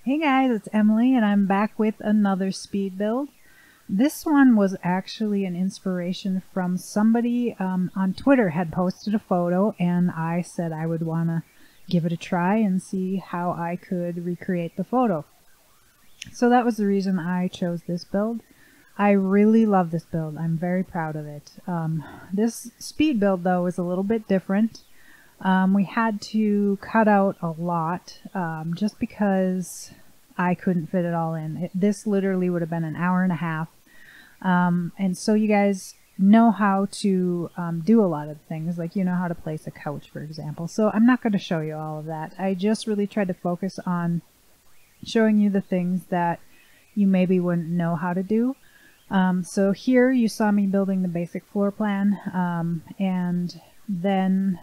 Hey guys, it's Emily and I'm back with another speed build. This one was actually an inspiration from somebody on Twitter had posted a photo, and I said I would want to give it a try and see how I could recreate the photo. So that was the reason I chose this build. I really love this build. I'm very proud of it. This speed build though is a little bit different. We had to cut out a lot just because I couldn't fit it all in. This literally would have been an hour and a half. And so you guys know how to do a lot of things, like you know how to place a couch, for example. So I'm not going to show you all of that. I just really tried to focus on showing you the things that you maybe wouldn't know how to do. So here you saw me building the basic floor plan, and then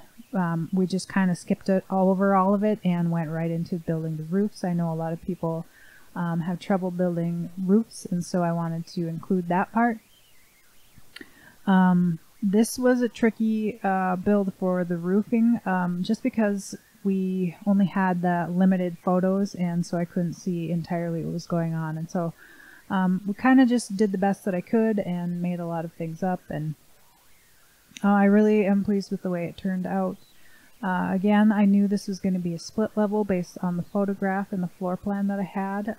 we just kind of skipped it all over all of it and went right into building the roofs. I know a lot of people have trouble building roofs, and so I wanted to include that part. This was a tricky build for the roofing, just because we only had the limited photos, and so I couldn't see entirely what was going on. And so we kind of just did the best that I could and made a lot of things up, and I really am pleased with the way it turned out. Again, I knew this was going to be a split level based on the photograph and the floor plan that I had,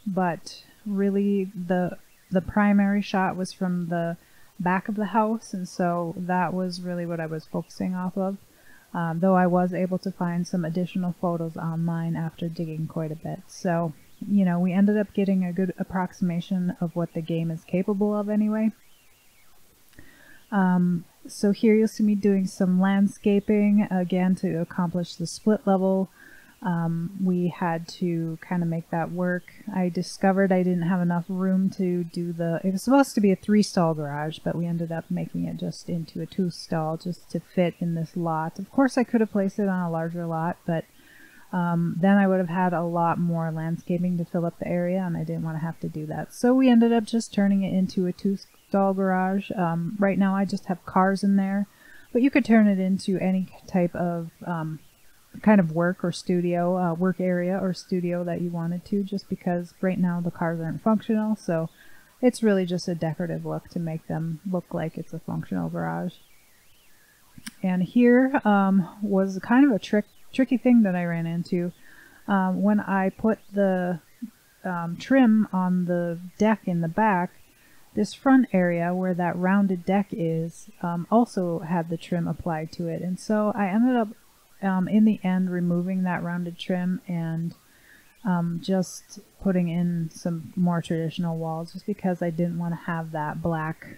but really the primary shot was from the back of the house, and so that was really what I was focusing off of, though I was able to find some additional photos online after digging quite a bit. So, you know, we ended up getting a good approximation of what the game is capable of anyway. So here you'll see me doing some landscaping again to accomplish the split level. We had to kind of make that work. I discovered I didn't have enough room to do it was supposed to be a 3-stall garage, but we ended up making it just into a 2-stall just to fit in this lot. Of course I could have placed it on a larger lot, but then I would have had a lot more landscaping to fill up the area, and I didn't want to have to do that. So we ended up just turning it into a 2-stall garage. Right now I just have cars in there, but you could turn it into any type of kind of work or studio, work area or studio that you wanted to, just because right now the cars aren't functional, so it's really just a decorative look to make them look like it's a functional garage. And here was kind of a tricky thing that I ran into. When I put the trim on the deck in the back, this front area where that rounded deck is also had the trim applied to it, and so I ended up in the end removing that rounded trim and just putting in some more traditional walls, just because I didn't want to have that black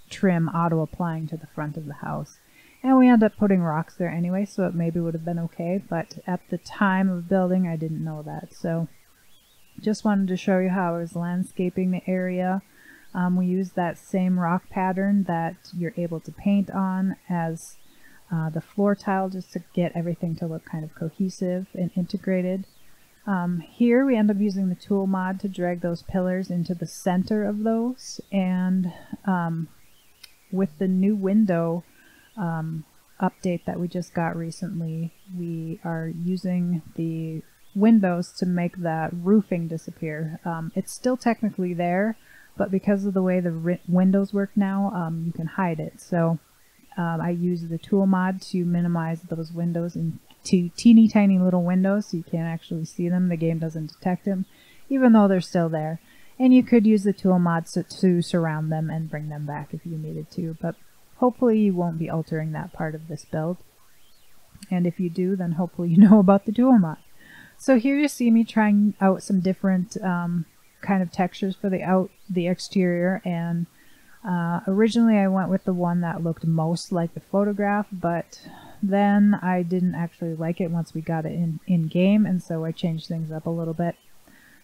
trim auto-applying to the front of the house. And we ended up putting rocks there anyway, so it maybe would have been okay, but at the time of building I didn't know that. So just wanted to show you how I was landscaping the area. We used that same rock pattern that you're able to paint on as the floor tile, just to get everything to look kind of cohesive and integrated. Here we end up using the tool mod to drag those pillars into the center of those, and with the new window update that we just got recently, we are using the windows to make that roofing disappear. It's still technically there, but because of the way the windows work now, you can hide it. So I use the tool mod to minimize those windows into teeny tiny little windows, so you can't actually see them. The game doesn't detect them, even though they're still there. And you could use the tool mod to surround them and bring them back if you needed to, but hopefully you won't be altering that part of this build. And if you do, then hopefully you know about the tool mod. So here you see me trying out some different kind of textures for the exterior, and originally I went with the one that looked most like the photograph, but then I didn't actually like it once we got it in game, and so I changed things up a little bit.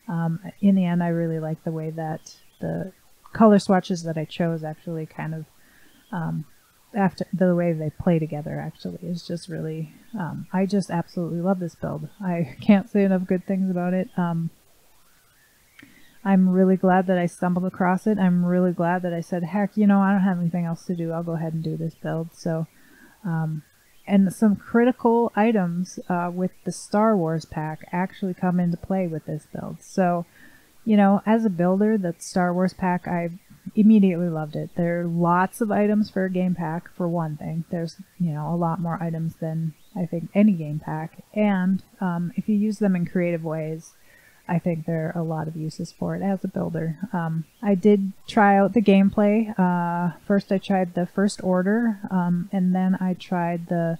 In the end, I really like the way that the color swatches that I chose actually kind of after the way they play together actually is just really I just absolutely love this build. I can't say enough good things about it. I'm really glad that I stumbled across it. I'm really glad that I said, heck, you know, I don't have anything else to do. I'll go ahead and do this build. So And some critical items with the Star Wars pack actually come into play with this build. So, you know, as a builder, the Star Wars pack, I immediately loved it. There are lots of items for a game pack, for one thing. There's, you know, a lot more items than I think any game pack. And if you use them in creative ways, I think there are a lot of uses for it as a builder. I did try out the gameplay. First I tried the First Order, and then I tried the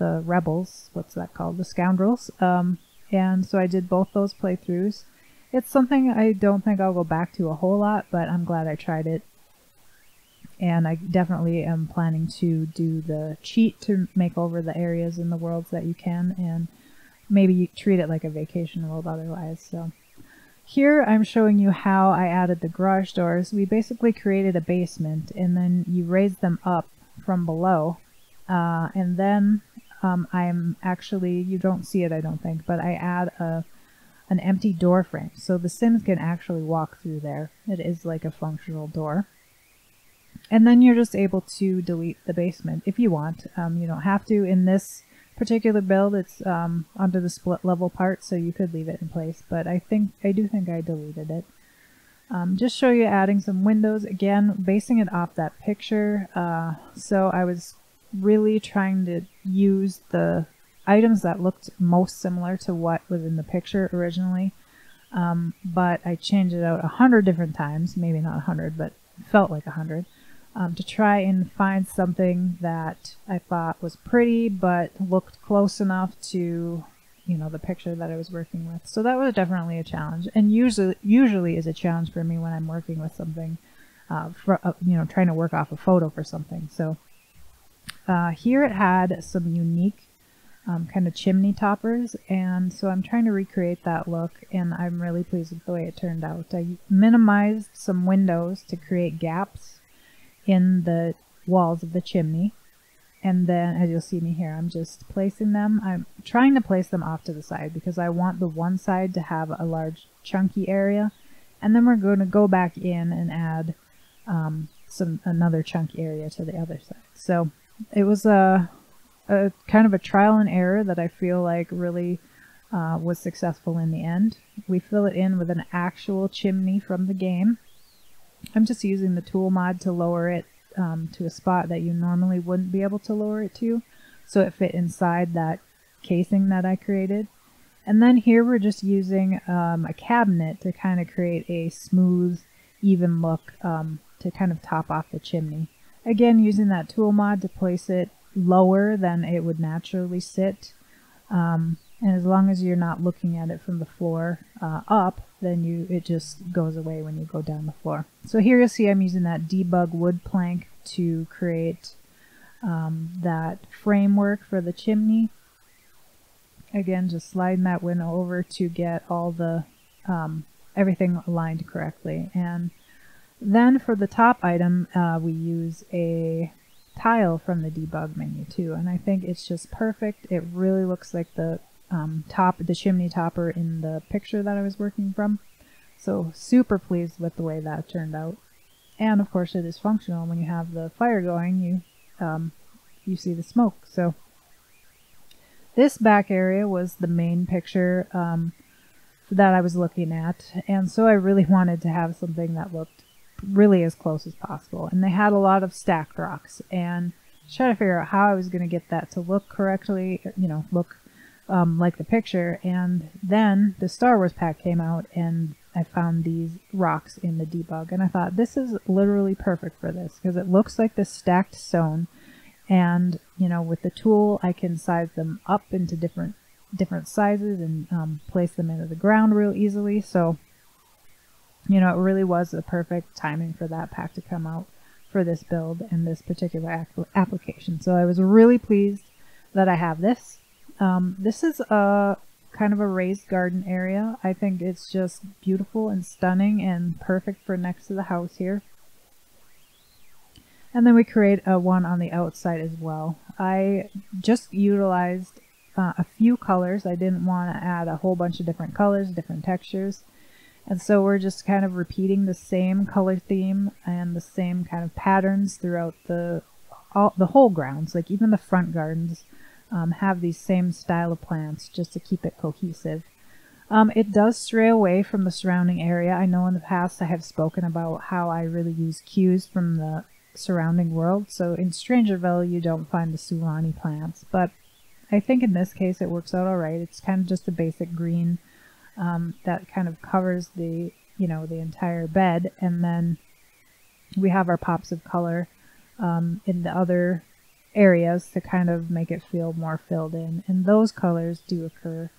Rebels. What's that called? The Scoundrels. And so I did both those playthroughs. It's something I don't think I'll go back to a whole lot, but I'm glad I tried it. And I definitely am planning to do the cheat to make over the areas in the worlds that you can, and maybe you treat it like a vacation world otherwise. So here I'm showing you how I added the garage doors. We basically created a basement, and then you raise them up from below. And then I'm actually, you don't see it I don't think, but I add an empty door frame. So the Sims can actually walk through there. It is like a functional door. And then you're just able to delete the basement if you want. You don't have to. In this particular build, it's under the split level part, so you could leave it in place, but I do think I deleted it. Just show you adding some windows, again basing it off that picture. So I was really trying to use the items that looked most similar to what was in the picture originally, but I changed it out 100 different times, maybe not 100, but it felt like 100. To try and find something that I thought was pretty but looked close enough to, you know, the picture that I was working with. So that was definitely a challenge, and usually is a challenge for me when I'm working with something, you know, trying to work off a photo for something. So here it had some unique kind of chimney toppers, and so I'm trying to recreate that look, and I'm really pleased with the way it turned out. I minimized some windows to create gaps in the walls of the chimney, and then as you'll see me here, I'm just placing them. I'm trying to place them off to the side because I want the one side to have a large chunky area, and then we're going to go back in and add another chunky area to the other side. So it was a kind of a trial and error that I feel like really was successful in the end. We fill it in with an actual chimney from the game. I'm just using the tool mod to lower it to a spot that you normally wouldn't be able to lower it to, so it fit inside that casing that I created. And then here we're just using a cabinet to kind of create a smooth, even look to kind of top off the chimney. Again, using that tool mod to place it lower than it would naturally sit. And as long as you're not looking at it from the floor up, then it just goes away when you go down the floor. So here you'll see I'm using that debug wood plank to create that framework for the chimney. Again, just sliding that window over to get all the everything aligned correctly. And then for the top item, we use a tile from the debug menu too, and I think it's just perfect. It really looks like the chimney topper in the picture that I was working from. So super pleased with the way that turned out. And of course it is functional. When you have the fire going, you see the smoke. So this back area was the main picture that I was looking at, and so I really wanted to have something that looked really as close as possible. And they had a lot of stacked rocks, and try to figure out how I was going to get that to look correctly, you know, look like the picture. And then the Star Wars pack came out, and I found these rocks in the debug, and I thought this is literally perfect for this because it looks like this stacked stone, and you know, with the tool I can size them up into different sizes and place them into the ground real easily. So you know, it really was the perfect timing for that pack to come out for this build and this particular application. So I was really pleased that I have this. This is a kind of a raised garden area. I think it's just beautiful and stunning and perfect for next to the house here. And then we create one on the outside as well. I just utilized a few colors. I didn't want to add a whole bunch of different colors, different textures. And so we're just kind of repeating the same color theme and the same kind of patterns throughout the the whole grounds, like even the front gardens, have these same style of plants just to keep it cohesive. It does stray away from the surrounding area. I know in the past I have spoken about how I really use cues from the surrounding world. So in Strangerville you don't find the Sulani plants, but I think in this case it works out alright. It's kind of just a basic green that kind of covers the, the entire bed, and then we have our pops of color in the other areas to kind of make it feel more filled in. And those colors do occur,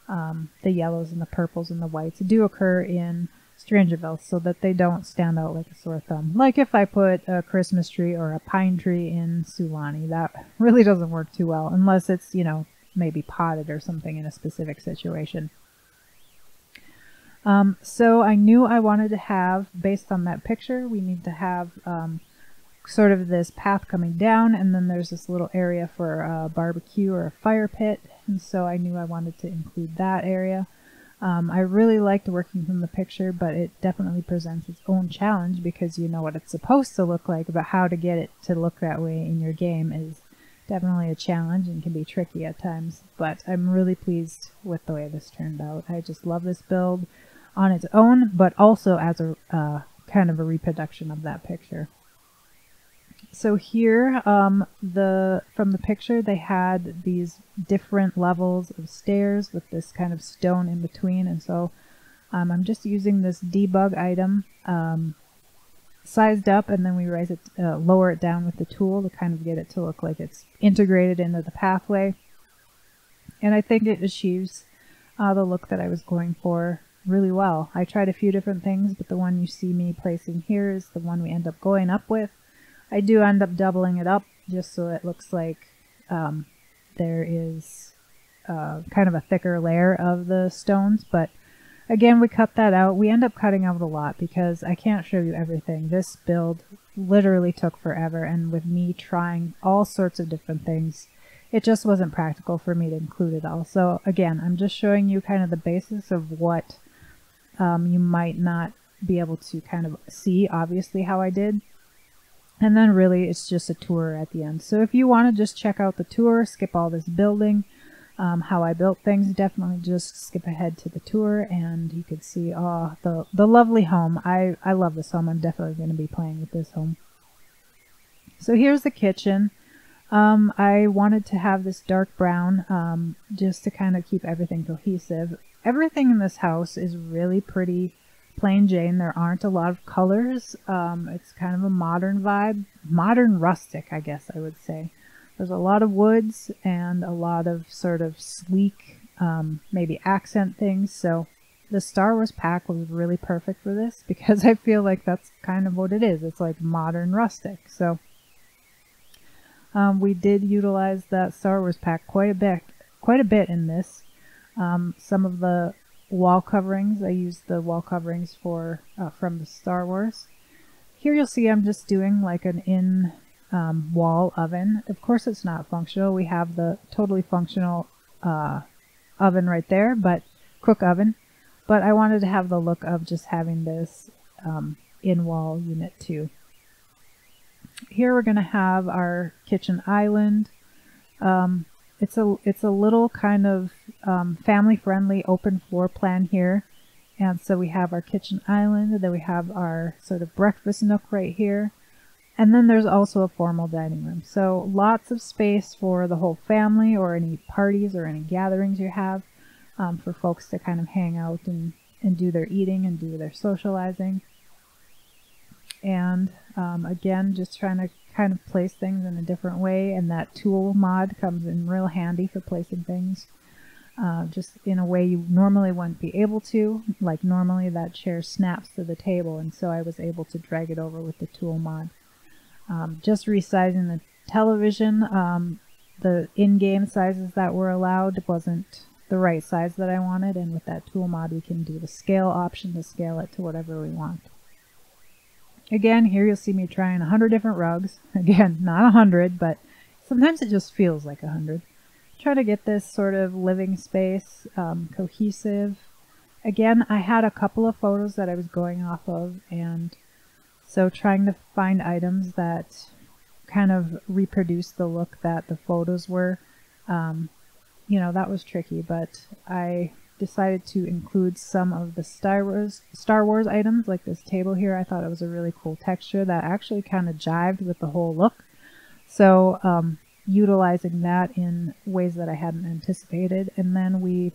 the yellows and the purples and the whites do occur in Strangerville, so that they don't stand out like a sore thumb. Like if I put a Christmas tree or a pine tree in Sulani, that really doesn't work too well, unless it's, maybe potted or something in a specific situation. So I knew I wanted to have, based on that picture, we need to have sort of this path coming down, and then there's this little area for a barbecue or a fire pit, and so I knew I wanted to include that area. I really liked working from the picture, but it definitely presents its own challenge because you know what it's supposed to look like, but how to get it to look that way in your game is definitely a challenge and can be tricky at times. But I'm really pleased with the way this turned out. I just love this build on its own, but also as a kind of a reproduction of that picture. So here, from the picture, they had these different levels of stairs with this kind of stone in between, and so I'm just using this debug item sized up, and then we raise it, lower it down with the tool to kind of get it to look like it's integrated into the pathway. And I think it achieves the look that I was going for really well. I tried a few different things, but the one you see me placing here is the one we end up going up with. I do end up doubling it up just so it looks like there is kind of a thicker layer of the stones, but again, we cut that out. We end up cutting out a lot because I can't show you everything. This build literally took forever, and with me trying all sorts of different things, it just wasn't practical for me to include it all. So again, I'm just showing you kind of the basis of what you might not be able to kind of see, obviously, how I did. And then really it's just a tour at the end. So if you want to just check out the tour, skip all this building, how I built things, definitely just skip ahead to the tour and you could see the lovely home. I love this home. I'm definitely going to be playing with this home. So here's the kitchen. I wanted to have this dark brown just to kind of keep everything cohesive. Everything in this house is really pretty plain Jane. There aren't a lot of colors. It's kind of a modern vibe, modern rustic, I guess I would say. There's a lot of woods and a lot of sort of sleek, maybe accent things. So the Star Wars pack was really perfect for this because I feel like that's kind of what it is. It's like modern rustic. So we did utilize that Star Wars pack quite a bit in this. Some of the wall coverings, I used the wall coverings for from the Star Wars. Here you'll see I'm just doing like an wall oven. Of course it's not functional. We have the totally functional oven right there, but cook oven. But I wanted to have the look of just having this in-wall unit too. Here we're going to have our kitchen island. It's a little kind of family-friendly open floor plan here. And so we have our kitchen island, and then we have our sort of breakfast nook right here. And then there's also a formal dining room. So lots of space for the whole family or any parties or any gatherings you have for folks to kind of hang out and do their eating and do their socializing. And again, just trying to kind of place things in a different way, and that tool mod comes in real handy for placing things just in a way you normally wouldn't be able to. Like normally that chair snaps to the table, and so I was able to drag it over with the tool mod. Just resizing the television, the in-game sizes that were allowed wasn't the right size that I wanted, and with that tool mod we can do the scale option to scale it to whatever we want. Again, here you'll see me trying 100 different rugs. Again, not 100, but sometimes it just feels like 100. Try to get this sort of living space cohesive. Again, I had a couple of photos that I was going off of, and so trying to find items that kind of reproduce the look that the photos were. You know, that was tricky, but I decided to include some of the Star Wars items, like this table here. I thought it was a really cool texture that actually kind of jived with the whole look. So utilizing that in ways that I hadn't anticipated. And then we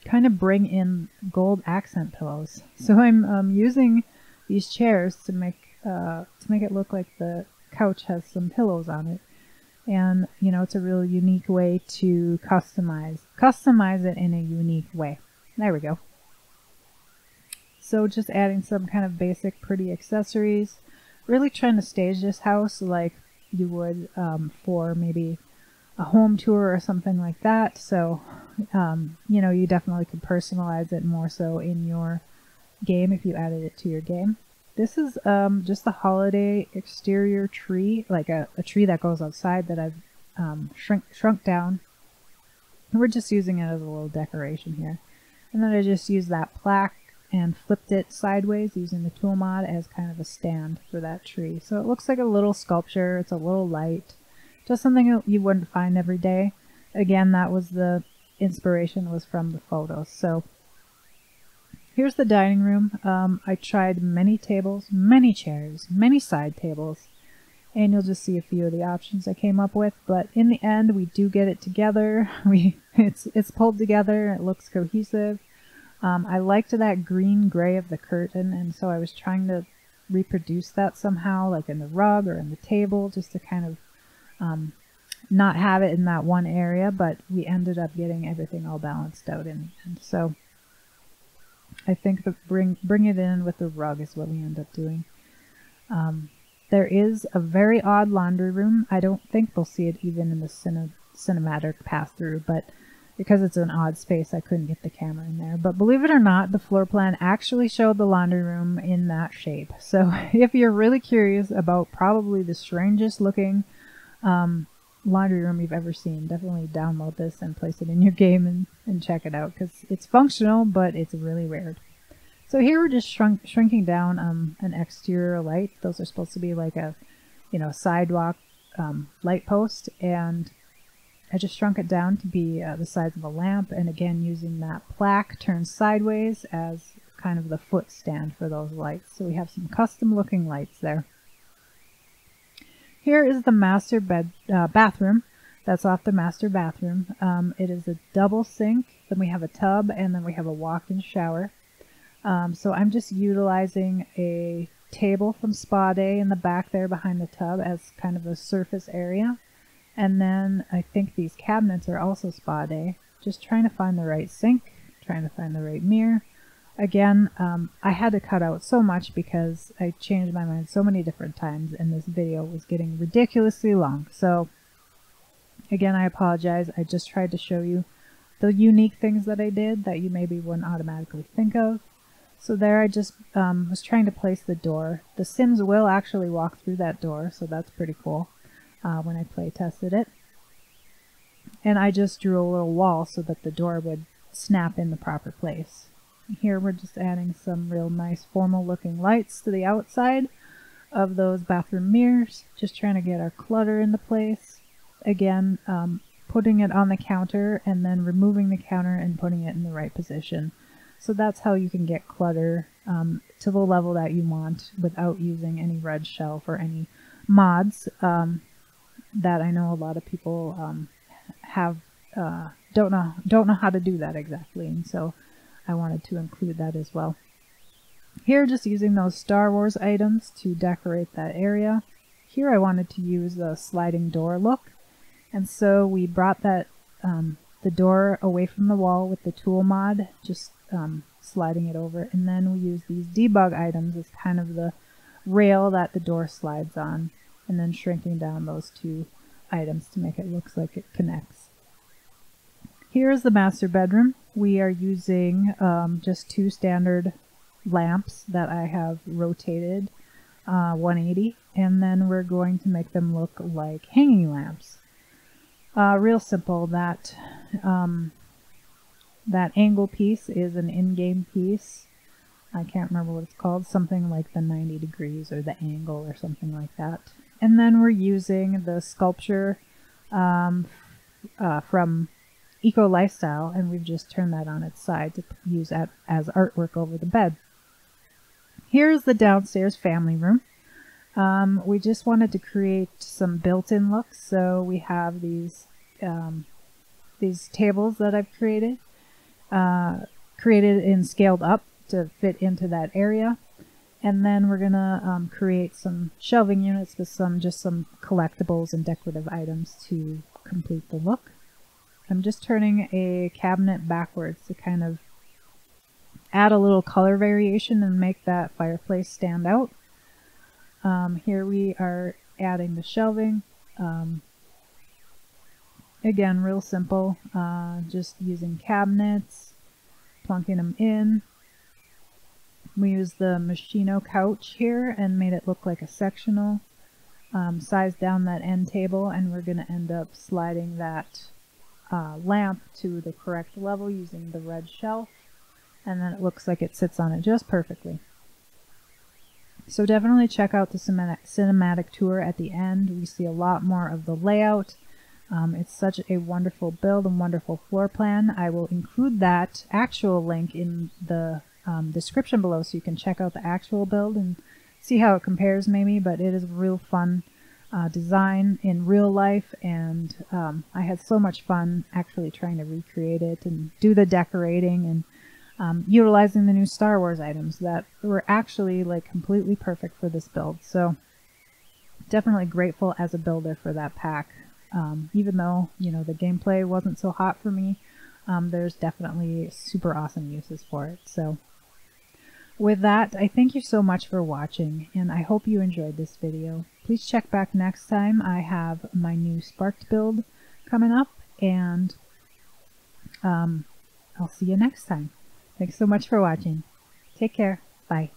kind of bring in gold accent pillows. So I'm using these chairs to make it look like the couch has some pillows on it. And, you know, it's a real unique way to customize it in a unique way. There we go. So just adding some kind of basic pretty accessories, really trying to stage this house like you would for maybe a home tour or something like that. So, you know, you definitely could personalize it more so in your game if you added it to your game. This is just the holiday exterior tree, like a tree that goes outside that I've shrunk down. We're just using it as a little decoration here. And then I just used that plaque and flipped it sideways using the tool mod as kind of a stand for that tree. So it looks like a little sculpture. It's a little light. Just something you wouldn't find every day. Again, that was the inspiration was from the photos. So here's the dining room. I tried many tables, many chairs, many side tables, and you'll just see a few of the options I came up with. But in the end, we do get it together. It's pulled together. It looks cohesive. I liked that green-gray of the curtain, and so I was trying to reproduce that somehow, like in the rug or in the table, just to kind of not have it in that one area. But we ended up getting everything all balanced out in the end. So I think the bring it in with the rug is what we end up doing. There is a very odd laundry room. I don't think we'll see it even in the cinematic pass-through, but because it's an odd space, I couldn't get the camera in there. But believe it or not, the floor plan actually showed the laundry room in that shape. So if you're really curious about probably the strangest looking laundry room you've ever seen, definitely download this and place it in your game and check it out, because it's functional, but it's really weird. So here we're just shrinking down an exterior light. Those are supposed to be like a, you know, sidewalk light post, and I just shrunk it down to be the size of a lamp, and again using that plaque turned sideways as kind of the foot stand for those lights. So we have some custom looking lights there. Here is the master bathroom. That's off the master bathroom. It is a double sink, then we have a tub, and then we have a walk-in shower. So I'm just utilizing a table from Spa Day in the back there behind the tub as kind of a surface area. And then I think these cabinets are also Spa Day. Just trying to find the right sink, trying to find the right mirror. Again, I had to cut out so much because I changed my mind so many different times and this video was getting ridiculously long. So again, I apologize. I just tried to show you the unique things that I did that you maybe wouldn't automatically think of. So there I just was trying to place the door. The Sims will actually walk through that door, so that's pretty cool when I play tested it. And I just drew a little wall so that the door would snap in the proper place. Here we're just adding some real nice formal looking lights to the outside of those bathroom mirrors, just trying to get our clutter into place. Again, putting it on the counter and then removing the counter and putting it in the right position. So that's how you can get clutter to the level that you want without using any red shelf or any mods that I know a lot of people don't know how to do that exactly, and so I wanted to include that as well. Here, just using those Star Wars items to decorate that area. Here I wanted to use the sliding door look, and so we brought that the door away from the wall with the tool mod, just sliding it over, and then we use these debug items as kind of the rail that the door slides on, and then shrinking down those two items to make it look like it connects. Here's the master bedroom. We are using just two standard lamps that I have rotated 180, and then we're going to make them look like hanging lamps. Real simple. That angle piece is an in-game piece. I can't remember what it's called, something like the 90 degrees or the angle or something like that. And then we're using the sculpture from Eco Lifestyle, and we've just turned that on its side to use that as artwork over the bed. Here's the downstairs family room. We just wanted to create some built-in looks, so we have these tables that I've created and scaled up to fit into that area. And then we're gonna create some shelving units with some collectibles and decorative items to complete the look. I'm just turning a cabinet backwards to kind of add a little color variation and make that fireplace stand out. Here we are adding the shelving. Again, real simple, just using cabinets, plunking them in. We used the Machino couch here and made it look like a sectional. Sized down that end table, and we're going to end up sliding that lamp to the correct level using the red shelf, and then it looks like it sits on it just perfectly. So definitely check out the cinematic tour at the end. We see a lot more of the layout. It's such a wonderful build and wonderful floor plan. I will include that actual link in the description below so you can check out the actual build and see how it compares maybe, but it is a real fun design in real life, and I had so much fun actually trying to recreate it and do the decorating and utilizing the new Star Wars items that were actually like completely perfect for this build. So definitely grateful as a builder for that pack. Even though, you know, the gameplay wasn't so hot for me, there's definitely super awesome uses for it. So with that, I thank you so much for watching, and I hope you enjoyed this video. Please check back next time. I have my new Sparked build coming up, and I'll see you next time. Thanks so much for watching. Take care. Bye.